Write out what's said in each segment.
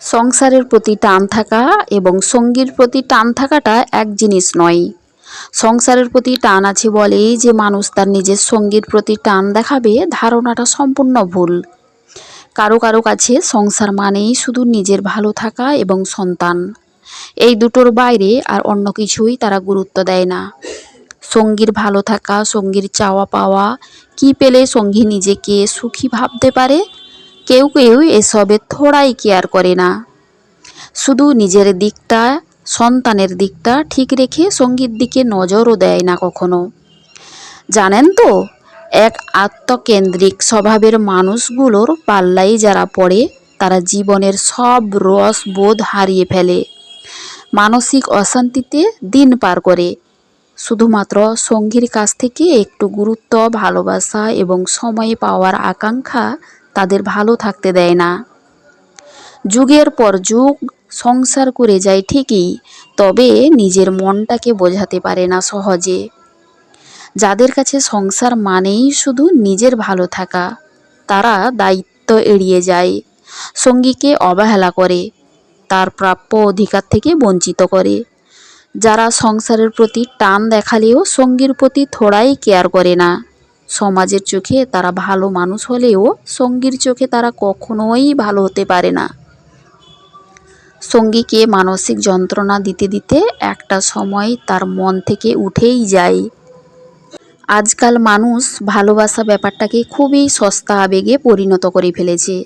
সংসারের প্রতি টান থাকা এবং সঙ্গীর প্রতি টান থাকাটা এক জিনিস নয়। সংসারের প্রতি টান আছে বলেই যে মানুষ তার নিজের সঙ্গীর প্রতি টান দেখাবে, ধারণাটা সম্পূর্ণ ভুল। কারো কারো কাছে সংসার মানেই শুধু নিজের ভালো থাকা এবং সন্তান। এই দুটোর বাইরে আর অন্য কিছুই তারা গুরুত্ব দেয় না। সঙ্গীর ভালো থাকা, সঙ্গীর চাওয়া পাওয়া, কি পেলে সঙ্গী নিজেকে সুখী ভাবতে পারে, কেউ কেউ এসবে থোড়াই কেয়ার করে না। শুধু নিজের দিকটা, সন্তানের দিকটা ঠিক রেখে সঙ্গীর দিকে নজরও দেয় না কখনো। জানেন তো, এক আত্মকেন্দ্রিক স্বভাবের মানুষগুলোর পাল্লাই যারা পড়ে, তারা জীবনের সব রস বোধ হারিয়ে ফেলে, মানসিক অশান্তিতে দিন পার করে। শুধুমাত্র সঙ্গীর কাছ থেকে একটু গুরুত্ব, ভালোবাসা এবং সময় পাওয়ার আকাঙ্ক্ষা তাদের ভালো থাকতে দেয় না। যুগের পর যুগ সংসার করে যায় ঠিকই, তবে নিজের মনটাকে বোঝাতে পারে না সহজে। যাদের কাছে সংসার মানেই শুধু নিজের ভালো থাকা, তারা দায়িত্ব এড়িয়ে যায়, সঙ্গীকে অবহেলা করে, তার প্রাপ্য অধিকার থেকে বঞ্চিত করে। যারা সংসারের প্রতি টান দেখালেও সঙ্গীর প্রতি থোড়াই কেয়ার করে না, সমাজের চোখে তারা ভালো মানুষ হলেও সঙ্গীর চোখে তারা কখনোই ভালো হতে পারে না। সঙ্গীকে মানসিক যন্ত্রণা দিতে দিতে একটা সময় তার মন থেকে উঠেই যায়। আজকাল মানুষ ভালোবাসা ব্যাপারটাকে খুবই সস্তা আবেগে পরিণত করে ফেলেছে।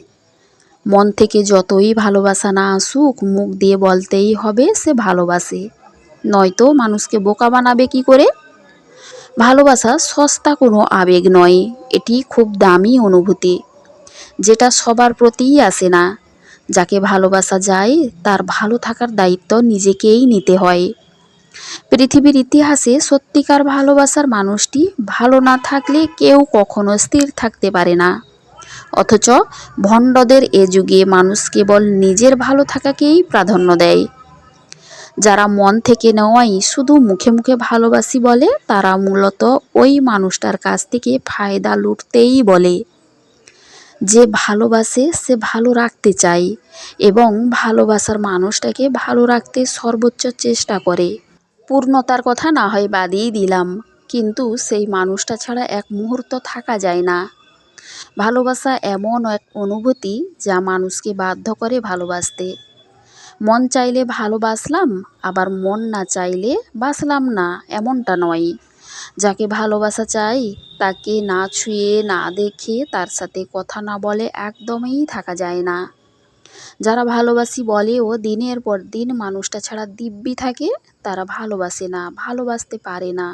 মন থেকে যতই ভালোবাসা না আসুক, মুখ দিয়ে বলতেই হবে সে ভালোবাসে, নয়তো মানুষকে বোকা বানাবে কি করে। ভালোবাসা সস্তা কোনো আবেগ নয়, এটি খুব দামি অনুভূতি, যেটা সবার প্রতিই আসে না। যাকে ভালোবাসা যায় তার ভালো থাকার দায়িত্ব নিজেকেই নিতে হয়। পৃথিবীর ইতিহাসে সত্যিকার ভালোবাসার মানুষটি ভালো না থাকলে কেউ কখনো স্থির থাকতে পারে না। অথচ ভণ্ডদের এ যুগে মানুষ কেবল নিজের ভালো থাকাকেই প্রাধান্য দেয়। যারা মন থেকে নয়, শুধু মুখে মুখে ভালোবাসি বলে, তারা মূলত ওই মানুষটার কাছ থেকে ফায়দা লুটতেই বলে। যে ভালোবাসে সে ভালো রাখতে চায় এবং ভালোবাসার মানুষটাকে ভালো রাখতে সর্বোচ্চ চেষ্টা করে। পূর্ণতার কথা না হয় বাদই দিলাম, কিন্তু সেই মানুষটা ছাড়া এক মুহূর্ত থাকা যায় না। ভালোবাসা এমন এক অনুভূতি যা মানুষকে বাধ্য করে ভালোবাসতে। মন চাইলে ভালোবাসলাম, আবার মন না চাইলে বাসলাম না, এমনটা নয়। যাকে ভালোবাসা চাই তাকে না ছুঁয়ে না দেখে, তার সাথে কথা না বলে একদমই থাকা যায় না। যারা ভালোবাসি বলেও দিনের পর দিন মানুষটা ছাড়া দিব্যি থাকে, তারা ভালোবাসে না, ভালোবাসতে পারে না।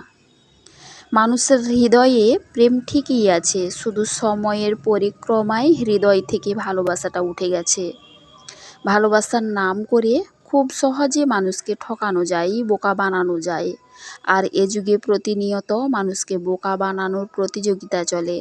মানুষের হৃদয়ে প্রেম ঠিকই আছে, শুধু সময়ের পরিক্রমায় হৃদয় থেকে ভালোবাসাটা উঠে গেছে। ভালোবাসার নাম করে খুব সহজে মানুষকে ঠকানো যায়, বোকা বানানো যায়। আর এ যুগে প্রতিনিয়ত মানুষকে বোকা বানানোর প্রতিযোগিতা চলে।